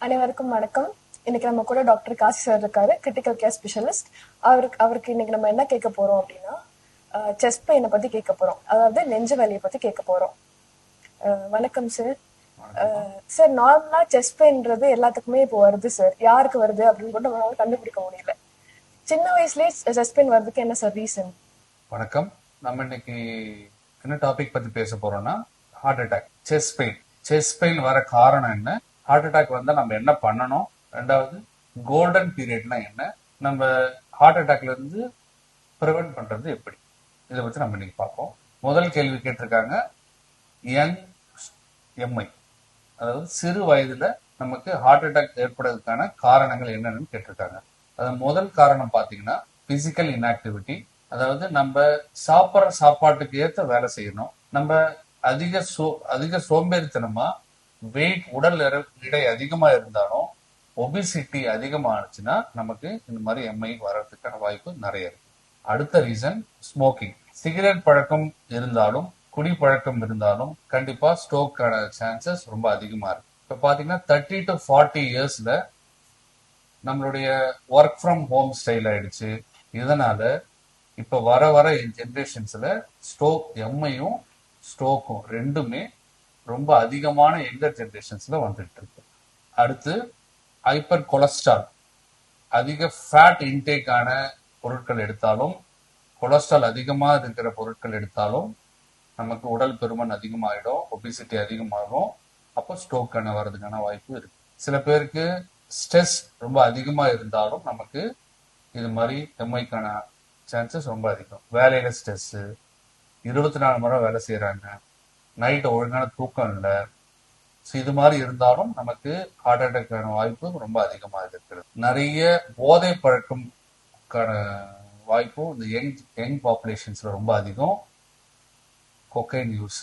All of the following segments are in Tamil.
அனைவருக்கும் வணக்கம். இன்னைக்கு நம்ம கூட டாக்டர் காசி சார் இருக்காரு, கிரிட்டிக்கல் கேர் ஸ்பெஷலிஸ்ட். அவருக்கு இன்னைக்கு நம்ம என்ன கேட்க போறோம் அப்படின்னா, செஸ்ட் பெயினை பத்தி கேட்க போறோம். அதாவது நெஞ்சு வலியை பத்தி கேட்க போறோம். வணக்கம் சார். சார், நார்மலா செஸ்ட் பெயின்றது எல்லாத்துக்குமே இப்போ வருது சார். யாருக்கு வருது அப்படின்னு கூட நம்மளால கண்டுபிடிக்க முடியல. சின்ன வயசுலயே செஸ்ட் பெயின் வர்றதுக்கு என்ன சார் ரீசன்? வணக்கம். நம்ம இன்னைக்கு என்ன டாபிக் பத்தி பேச போறோம்னா, ஹார்ட் அட்டாக். செஸ்ட் பெயின் வர காரணம் என்ன, ஹார்ட் அட்டாக் வந்தா நம்ம என்ன பண்ணணும், ரெண்டாவது கோல்டன் பீரியட்னா என்ன, நம்ம ஹார்ட் அட்டாக்ல இருந்து ப்ரிவென்ட் பண்றது எப்படி, இதை பத்தி நம்ம இன்னைக்கு பார்ப்போம். முதல் கேள்வி கேட்டிருக்காங்க, யங் எம்ஐ, அதாவது சிறு வயதுல நமக்கு ஹார்ட் அட்டாக் ஏற்படுறதுக்கான காரணங்கள் என்னன்னு கேட்டிருக்காங்க. அது முதல் காரணம் பாத்தீங்கன்னா பிசிக்கல் இன்ஆக்டிவிட்டி, அதாவது நம்ம சாப்பிட்ற சாப்பாட்டுக்கு ஏற்ற வேலை செய்யணும். நம்ம அதிக சோம்பேறித்தனமா வெயிட் உடல் எடை அதிகமா இருந்தாலும் ஒபிசிட்டி அதிகமானுச்சுன்னா நமக்கு இந்த மாதிரி எம்ஐ வர்றதுக்கான வாய்ப்பு நிறைய இருக்கு. அடுத்த ரீசன் ஸ்மோக்கிங். சிகரெட் பழக்கம் இருந்தாலும் குடி பழக்கம் இருந்தாலும் கண்டிப்பா ஸ்ட்ரோக்கான சான்சஸ் ரொம்ப அதிகமா இருக்கு. இப்ப பாத்தீங்கன்னா 30 to 40 இயர்ஸ்ல நம்மளுடைய ஒர்க் ஃப்ரம் ஹோம் ஸ்டைல் ஆயிடுச்சு. இதனால இப்ப வர வர ஜென்ரேஷன்ஸ்ல எம்ஐயும் ஸ்ட்ரோக்கும் ரெண்டுமே ரொம்ப அதிகமான யங்கர் ஜென்ரேஷன்ஸ்ல வந்துட்டு இருக்கு. அடுத்து ஹைப்பர் கொலஸ்ட்ரால், அதிக ஃபேட் இன்டேக்கான பொருட்கள் எடுத்தாலும், கொலஸ்ட்ரால் அதிகமா இருக்கிற பொருட்கள் எடுத்தாலும் நமக்கு உடல் பருமன் அதிகமாயிடும், ஒபிசிட்டி அதிகமாகும். அப்போ ஸ்ட்ரோக்கான வர்றதுக்கான வாய்ப்பு இருக்கு. சில பேருக்கு ஸ்ட்ரெஸ் ரொம்ப அதிகமா இருந்தாலும் நமக்கு இது மாதிரி எம்ஐக்கான சான்சஸ் ரொம்ப அதிகம். வேலையில ஸ்ட்ரெஸ், 24 மணி நேரம் வேலை செய்யறாங்க, நைட்டு ஒழுங்கான தூக்கம் இல்லை, இது மாதிரி இருந்தாலும் நமக்கு ஹார்ட் அட்டாக்கான வாய்ப்பு ரொம்ப அதிகமாக இருக்கிறது. நிறைய போதை பழக்கம்கான வாய்ப்பும் இந்த யங் பாப்புலேஷன்ஸ்ல ரொம்ப அதிகம். கொக்கைன் யூஸ்,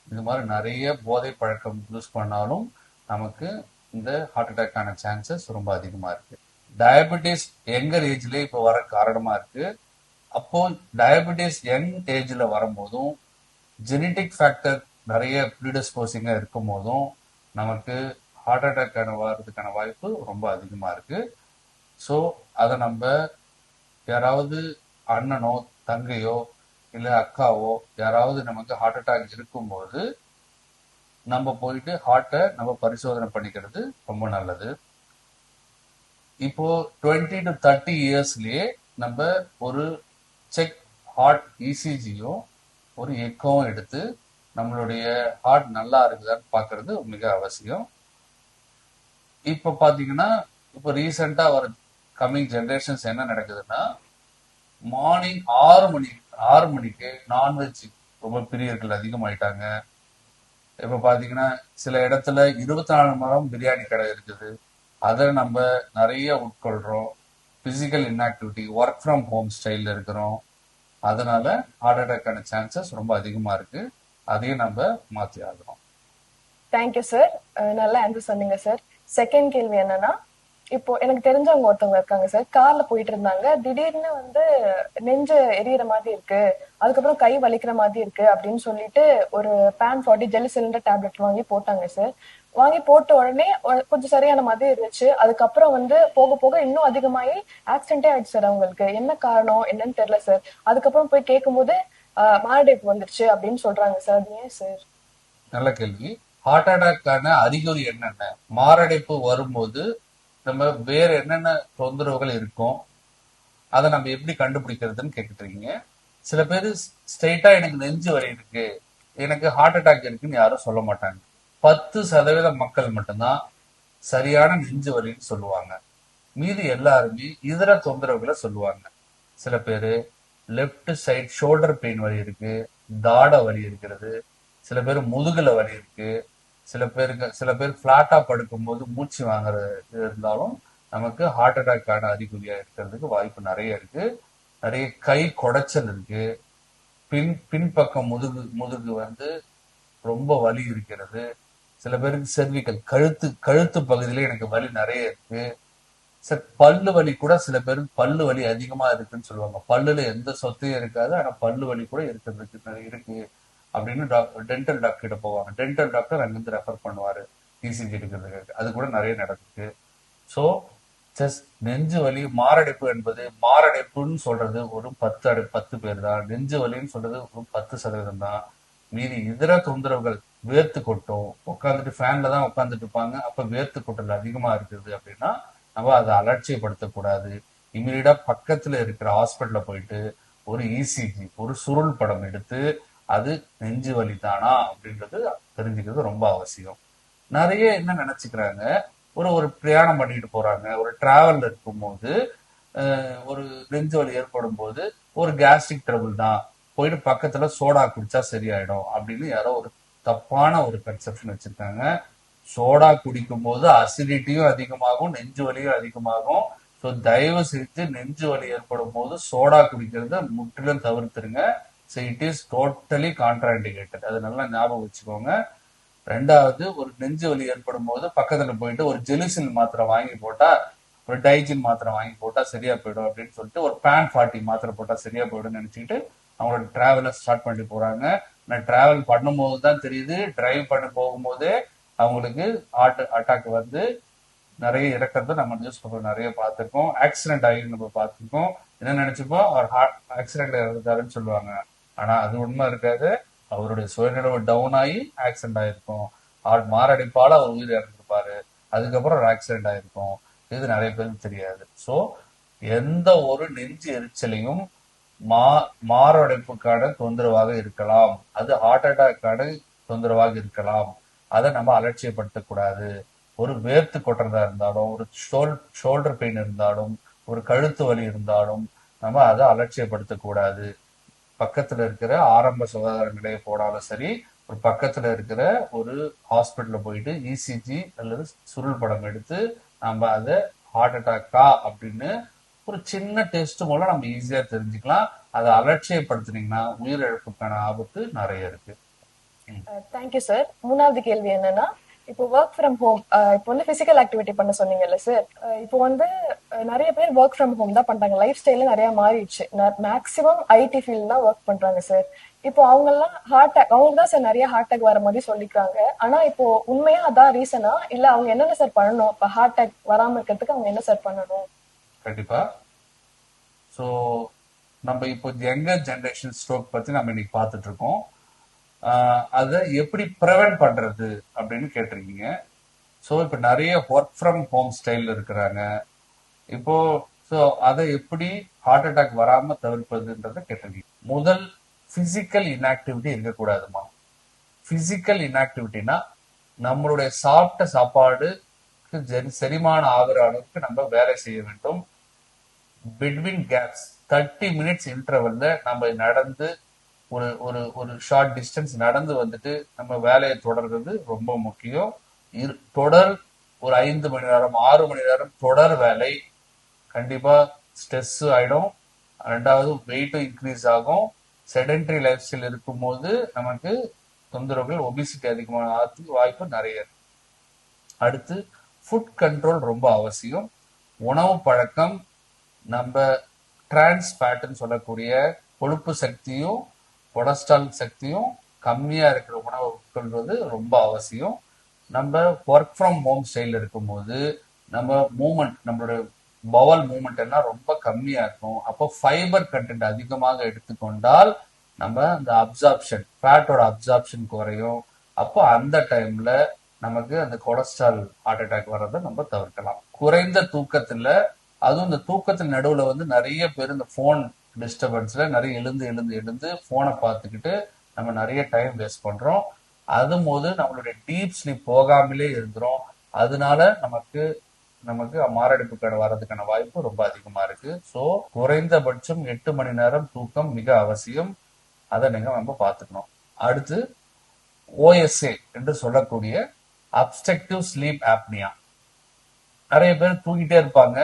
இது மாதிரி நிறைய போதை பழக்கம் யூஸ் பண்ணாலும் நமக்கு இந்த ஹார்ட் அட்டாக்கான சான்சஸ் ரொம்ப அதிகமா இருக்கு. டயபெட்டிஸ் யங்கர் ஏஜ்ல இப்ப வர காரணமா இருக்கு. அப்போ டயபெட்டிஸ் யங் ஏஜ்ல வரும்போதும் ஜெனட்டிக் ஃபேக்டர் நிறைய ப்ரீடிஸ்போசிங்கா இருக்கும் போதும் நமக்கு ஹார்ட் அட்டாக்கான வர்றதுக்கான வாய்ப்பு ரொம்ப அதிகமா இருக்கு. ஸோ அதை நம்ம யாராவது அண்ணனோ தங்கையோ இல்ல அக்காவோ யாராவது நமக்கு ஹார்ட் அட்டாக் இருக்கும்போது நம்ம போயிட்டு ஹார்ட்டை நம்ம பரிசோதனை பண்ணிக்கிறது ரொம்ப நல்லது. இப்போ 20 to 30 இயர்ஸ்லயே நம்ம ஒரு செக் ஹார்ட் இசிஜியும் ஒரு எக்கோவும் எடுத்து நம்மளுடைய ஹார்ட் நல்லா இருக்குதான்னு பாக்குறது மிக அவசியம். இப்ப பாத்தீங்கன்னா இப்ப ரீசெண்டா வர கம்மிங் ஜெனரேஷன்ஸ் என்ன நடக்குதுன்னா, மார்னிங் 6 மணிக்கு நான்வெஜ் ரொம்ப பிரியர்கள் அதிகமாயிட்டாங்க. இப்ப பாத்தீங்கன்னா சில இடத்துல 24 மணி நேரம் பிரியாணி கடை இருக்குது, அதை நம்ம நிறைய உட்கொள்றோம். Physical inactivity, work from home ஸ்டைல்ல இருக்கிறோம். அதனால ஹார்ட் அட்டாக்கான சான்சஸ் ரொம்ப அதிகமா இருக்கு. அதையும் நம்ம மாற்றி ஆகணும். தேங்க்யூ சார், நல்லா ஆன்சர் சொன்னீங்க சார். செகண்ட் கேள்வி என்னன்னா, இப்போ எனக்கு தெரிஞ்சவங்க ஒருத்தவங்க இருக்காங்க சார். கார்ல போயிட்டு இருந்தாங்க, திடீர்னு நெஞ்சு எரியற மாதிரி இருக்கு, அதுக்கப்புறம் கை வலிக்கிற மாதிரி இருக்கு அப்படின்னு சொல்லிட்டு ஒரு PAN40 ஜெல் சிலிண்டர் டேப்லெட் வாங்கி போட்டாங்க சார். வாங்கி போட்ட உடனே கொஞ்சம் சரியான மாதிரி இருந்துச்சு. அதுக்கப்புறம் போக போக இன்னும் அதிகமாயி ஆக்சிடென்டே ஆயிடுச்சு சார். அவங்களுக்கு என்ன காரணம் என்னன்னு தெரியல சார். அதுக்கப்புறம் போய் கேட்கும் போது மாரடைப்பு வந்துருச்சு அப்படின்னு சொல்றாங்க சார். அது ஏன் சார்? நல்ல கேள்வி. ஹார்ட் அட்டாக்கான அறிகுறி என்னென்ன, மாரடைப்பு வரும்போது நம்ம வேற என்னென்ன தொந்தரவுகள் இருக்கும், அதை நம்ம எப்படி கண்டுபிடிக்கிறதுன்னு கேட்டுருக்கீங்க. சில பேர் ஸ்ட்ரெயிட்டா எனக்கு நெஞ்சு வலி இருக்கு, எனக்கு ஹார்ட் அட்டாக் இருக்குன்னு யாரும் சொல்ல மாட்டாங்க. 10% மக்கள் மட்டும்தான் சரியான நெஞ்சு வலின்னு சொல்லுவாங்க. மீதி எல்லாருமே இதர தொந்தரவுகளை சொல்லுவாங்க. சில பேரு லெப்ட் சைட் ஷோல்டர் பெயின் வலி இருக்கு, தாட வலி இருக்கிறது, சில பேர் முதுகுல வலி இருக்கு, சில பேர் பிளாட்டா படுக்கும் போது மூச்சு வாங்குறது இருந்தாலும் நமக்கு ஹார்ட் அட்டாக்கான அறிகுறியா இருக்கிறதுக்கு வாய்ப்பு நிறைய இருக்கு. நிறைய கை குடைச்சல் இருக்கு, பின்பக்கம் முதுகு ரொம்ப வலி இருக்கிறது. சில பேருக்கு செர்விக்கல் கழுத்து பகுதியில எனக்கு வலி நிறைய இருக்கு. பல்லு வலி கூட சில பேருக்கு பல்லு வலி அதிகமா இருக்குன்னு சொல்லுவாங்க. பல்லுல எந்த சொத்தையும் இருக்காது, ஆனா பல்லு வலி கூட இருக்கிறதுக்கு இருக்கு அப்படின்னு டென்டல் டாக்டர் கிட்ட போவாங்க. டென்டல் டாக்டர் அங்கிருந்து ரெஃபர் பண்ணுவாரு. இசிஜி எடுக்கிறதுக்கு. அது கூட நிறைய நடக்குது. ஸோ செஸ்ட் நெஞ்சு வலி மாரடைப்பு என்பது, மாரடைப்புன்னு சொல்றது ஒரு 10 பேர் தான், நெஞ்சு வலின்னு சொல்றது ஒரு 10% தான். மீதி இதர தொந்தரவுகள், வேர்த்து கொட்டும், உட்காந்துட்டு ஃபேன்ல தான் உட்காந்துட்டு இருப்பாங்க, அப்ப வேர்த்து கொட்டல் அதிகமா இருக்குது அப்படின்னா நம்ம அதை அலட்சியப்படுத்தக்கூடாது. இமீடியட்டா பக்கத்துல இருக்கிற ஹாஸ்பிட்டல்ல போயிட்டு ஒரு இசிஜி, ஒரு சுருள் படம் எடுத்து அது நெஞ்சு வலி தானா அப்படின்றது தெரிஞ்சுக்கிறது ரொம்ப அவசியம். நிறைய என்ன நினைச்சுக்கிறாங்க, ஒரு ஒரு பிரயாணம் பண்ணிட்டு போறாங்க, ஒரு டிராவல்ல இருக்கும்போது ஒரு நெஞ்சு வலி ஏற்படும் போது ஒரு கேஸ்ட்ரிக் ட்ரபிள் தான், போயிட்டு பக்கத்துல சோடா குடிச்சா சரியாயிடும் அப்படின்னு யாரோ ஒரு தப்பான ஒரு கன்செப்ஷன் வச்சிருக்காங்க. சோடா குடிக்கும் போது அசிடிட்டியும் அதிகமாகும், நெஞ்சு வலியும் அதிகமாகும். ஸோ தயவு செஞ்சு நெஞ்சு வலி ஏற்படும் போது சோடா குடிக்கிறத முற்றிலும் தவிர்த்துருங்க. So it is totally contraindicated, அது நல்லா ஞாபகம் வச்சுக்கோங்க. ரெண்டாவது, ஒரு நெஞ்சு வலி ஏற்படும் போது பக்கத்துல போயிட்டு ஒரு ஜெலுசில் மாத்திரை வாங்கி போட்டா, ஒரு டைஜின் மாத்திரை வாங்கி போட்டா சரியா போயிடும் அப்படின்னு சொல்லிட்டு ஒரு பேன் 40 மாத்திரை போட்டா சரியா போயிடும்னு நினைச்சுக்கிட்டு அவங்களோட டிராவலை ஸ்டார்ட் பண்ணிட்டு போறாங்க. நான் டிராவல் பண்ணும்போது தான் தெரியுது, டிரைவ் பண்ண போகும்போதே அவங்களுக்கு ஹார்ட் அட்டாக் வந்து நிறைய இறக்கிறத நம்ம நியூஸ் பேப்பர் நிறைய பார்த்திருக்கோம். ஆக்சிடென்ட் ஆகி நம்ம பார்த்திருக்கோம். என்ன நினைச்சுப்போம், அவர் ஹார்ட் ஆக்சிடென்ட் இறந்தாருன்னு சொல்லுவாங்க. ஆனா அது உண்மை இருக்காது. அவருடைய சுயநினைவு டவுன் ஆகி ஆக்சிடென்ட் ஆயிருக்கும். ஹார்ட் மாரடைப்பால அவர் உயிர் இறந்திருப்பாரு. அதுக்கப்புறம் ஒரு ஆக்சிடென்ட் ஆயிருக்கும். இது நிறைய பேருக்கு தெரியாது. சோ எந்த ஒரு நெஞ்சு எரிச்சலையும் மாரடைப்புக்கான தொந்தரவாக இருக்கலாம், அது ஹார்ட் அட்டாக்கான தொந்தரவாக இருக்கலாம். அதை நம்ம அலட்சியப்படுத்தக்கூடாது. ஒரு வேர்த்து கொட்டுறதா இருந்தாலும், ஒரு ஷோல்டர் பெயின் இருந்தாலும், ஒரு கழுத்து வலி இருந்தாலும் நம்ம அதை அலட்சியப்படுத்தக்கூடாது. பக்கத்துல இருக்கிற ஆரம்ப சுகாதார நிலையம் போனாலும் சரி, ஒரு பக்கத்துல இருக்கிற ஒரு ஹாஸ்பிட்டல்ல போயிட்டு இசிஜி அல்லது சுருள் படம் எடுத்து நம்ம அதை ஹார்ட் அட்டாக்கா அப்படின்னு ஒரு சின்ன டெஸ்ட் மூலம் நம்ம ஈஸியா தெரிஞ்சுக்கலாம். அதை அலட்சியப்படுத்தினீங்கன்னா உயிரிழப்புக்கான ஆபத்து நிறைய இருக்கு. Thank you sir. மூணாவது கேள்வி என்னன்னா, இப்போ ஒர்க் ஃப்ரம் ஹோம், இப்போ வந்து பிசிக்கல் ஆக்டிவிட்டி பண்ண சொன்னீங்கல்ல சார், இப்போ வந்து நிறைய பேர் ஒர்க் ஃப்ரம் ஹோம் தான் பண்றாங்க. லைஃப் ஸ்டைல நிறைய மாறிடுச்சு. மேக்ஸிமம் ஐடி ஃபீல்ட் தான் ஒர்க் பண்றாங்க சார். இப்போ அவங்க எல்லாம் ஹார்ட் அட்டாக், அவங்க தான் சார் நிறைய ஹார்ட் அட்டாக் வர மாதிரி சொல்லிக்கிறாங்க. ஆனா இப்போ உண்மையா அதான் ரீசனா, இல்ல அவங்க என்னென்ன சார் பண்ணணும்? இப்ப ஹார்ட் அட்டாக் வராம இருக்கிறதுக்கு அவங்க என்ன சார் பண்ணணும்? கண்டிப்பா. ஸோ நம்ம இப்போ யங்கர் ஜெனரேஷன் ஸ்ட்ரோக் பத்தி நம்ம இன்னைக்கு பார்த்துட்டு இருக்கோம். அதை எப்படி ப்ரிவென்ட் பண்றது அப்படின்னு கேட்டிருக்கீங்க. ஸோ இப்போ நிறைய ஒர்க் ஃப்ரம் ஹோம் ஸ்டைல் இருக்கிறாங்க இப்போ. ஸோ அதை எப்படி ஹார்ட் அட்டாக் வராம தவிர்ப்பதுன்றத கேட்டிருக்கீங்க. முதல், பிசிக்கல் இன்ஆக்டிவிட்டி இருக்கக்கூடாதுமா. பிசிக்கல் இன்ஆக்டிவிட்டினா நம்மளுடைய சாப்பிட்ட சாப்பாடு செரிமானம் ஆகிற அளவுக்கு நம்ம வேலை செய்ய வேண்டும். பிட்வீன் கேப்ஸ் 30 மினிட்ஸ் இன்டர்வல்ல நம்ம நடந்து ஒரு ஒரு ஒரு ஷார்ட் டிஸ்டன்ஸ் நடந்து வந்துட்டு நம்ம வேலையை தொடர்றது ரொம்ப முக்கியம். தொடர் ஒரு 5 மணி நேரம் 6 மணி நேரம் தொடர் வேலை கண்டிப்பா ஸ்ட்ரெஸ் ஆயிடும். ரெண்டாவது, வெயிட்டும் இன்க்ரீஸ் ஆகும். செடென்டரி லைஃப் ஸ்டைல் இருக்கும்போது நமக்கு தொந்தரவுகள், ஒபிசிட்டி அதிகமான வாய்ப்பு நிறைய இருக்கு. அடுத்து, ஃபுட் கண்ட்ரோல் ரொம்ப அவசியம். உணவு பழக்கம், நம்ம டிரான்ஸ் ஃபேட்னு சொல்லக்கூடிய கொழுப்பு சக்தியும் கொலஸ்ட்ரால் சக்தியும் கம்மியா இருக்கிற உணவு உட்கொள்வது ரொம்ப அவசியம். நம்ம ஒர்க் ஃப்ரம் ஹோம் ஸ்டைல் இருக்கும்போது நம்ம மூமெண்ட், நம்மளோட பவல் மூமெண்ட் எல்லாம் ரொம்ப கம்மியா இருக்கும். அப்போ ஃபைபர் கண்டென்ட் அதிகமாக எடுத்துக்கொண்டால் நம்ம அந்த அப்சார்ப்ஷன், ஃபேட்டோட அப்சார்ப்ஷன் குறையும். அப்போ அந்த டைம்ல நமக்கு அந்த கொலஸ்ட்ரால் ஹார்ட் அட்டாக் வர்றதை நம்ம தவிர்க்கலாம். குறைந்த தூக்கத்துல, அதுவும் இந்த தூக்கத்தில் நடுவுல வந்து நிறைய பேர் இந்த போன் டிஸ்டர்பன்ஸ்ல நிறைய எழுந்து எழுந்து எழுந்து போனை பார்த்துக்கிட்டு நம்ம நிறைய டைம் வேஸ்ட் பண்றோம். அது போது நம்மளுடைய டீப் ஸ்லீப் போகாமலே இருந்துரும். அதனால நமக்கு மாரடைப்புக்கான வர்றதுக்கான வாய்ப்பு ரொம்ப அதிகமா இருக்கு. ஸோ குறைந்தபட்சம் 8 மணி நேரம் தூக்கம் மிக அவசியம். அதை நீங்க நம்ம பார்த்துக்கணும். அடுத்து, ஓஎஸ்ஏ என்று சொல்லக்கூடிய அப்ஸ்ட்ரக்டிவ் ஸ்லீப் ஆப்னியா. நிறைய பேர் தூங்கிட்டே இருப்பாங்க.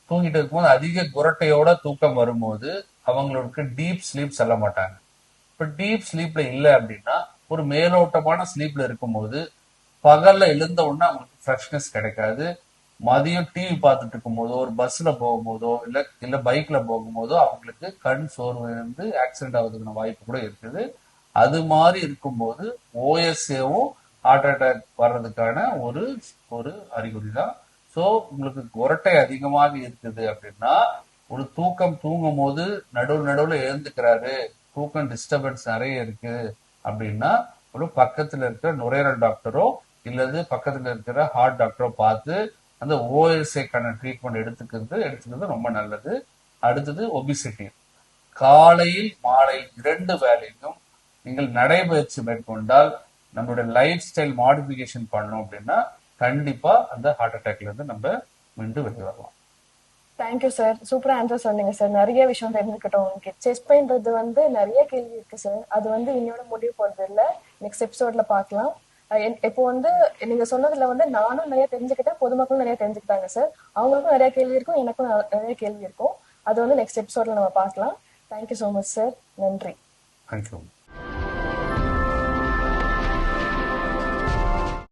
தூங்கிட்டு இருக்கும்போது அதிக குரட்டையோட தூக்கம் வரும்போது அவங்களுக்கு டீப் ஸ்லீப் செல்ல மாட்டாங்க. இப்ப டீப் ஸ்லீப்ல இல்லை அப்படின்னா ஒரு மேலோட்டமான ஸ்லீப்ல இருக்கும்போது பகல்ல எழுந்த உடனே அவங்களுக்கு ஃப்ரெஷ்னஸ் கிடைக்காது. மதியம் டிவி பார்த்துட்டு இருக்கும் போதோ, ஒரு பஸ்ல போகும்போதோ, இல்ல பைக்ல போகும்போதோ அவங்களுக்கு கண் சோர்வு ஆக்சிடென்ட் ஆகுறதுக்கான வாய்ப்பு கூட இருக்குது. அது மாதிரி இருக்கும்போது ஓஎஸ்ஏவும் ஹார்ட் அட்டாக் வர்றதுக்கான ஒரு ஒரு அறிகுறி தான். ஸோ உங்களுக்கு குரட்டை அதிகமாக இருக்குது அப்படின்னா, ஒரு தூங்கும் போது நடுவுல எழுந்துக்கிறாரு, தூக்கம் டிஸ்டர்பன்ஸ் நிறைய இருக்கு அப்படின்னா, ஒரு பக்கத்துல இருக்கிற நுரையீரல் டாக்டரோ இல்லது பக்கத்துல இருக்கிற ஹார்ட் டாக்டரோ பார்த்து அந்த ஓஎஸ்ஏக்கான ட்ரீட்மெண்ட் எடுத்துக்கிறது ரொம்ப நல்லது. அடுத்தது ஒபிசிட்டி. காலையில் மாலை 2 வேளையிலும் நீங்கள் நடைபயிற்சி மேற்கொண்டால், நம்மளுடைய லைஃப் ஸ்டைல் மாடிஃபிகேஷன் பண்ணோம் அப்படின்னா கண்டிப்பா அந்த ஹார்ட் அட்டாக்ல இருந்து நம்ம மீண்டு வெளியே வரலாம். தேங்க்யூ சார், சூப்பரா ஆன்சர் சொன்னீங்க சார். நிறைய விஷயம் தெரிஞ்சுக்கிட்டோம். உங்களுக்கு செஸ்ட் பெயின்றது வந்து நிறைய கேள்வி இருக்கு சார். அது வந்து இன்னையோட முடிவு போறது இல்ல, நெக்ஸ்ட் எபிசோட்ல பார்க்கலாம். இப்போ வந்து நீங்க சொன்னதுல வந்து நானும் நிறைய தெரிஞ்சுக்கிட்டேன், பொதுமக்களும் நிறைய தெரிஞ்சுக்கிட்டாங்க சார். அவங்களுக்கும் நிறைய கேள்வி இருக்கும், எனக்கும் நிறைய கேள்வி இருக்கும். அது வந்து நெக்ஸ்ட் எபிசோட்ல நம்ம பார்க்கலாம். Thank you so much sir. நன்றி. தேங்க்யூ.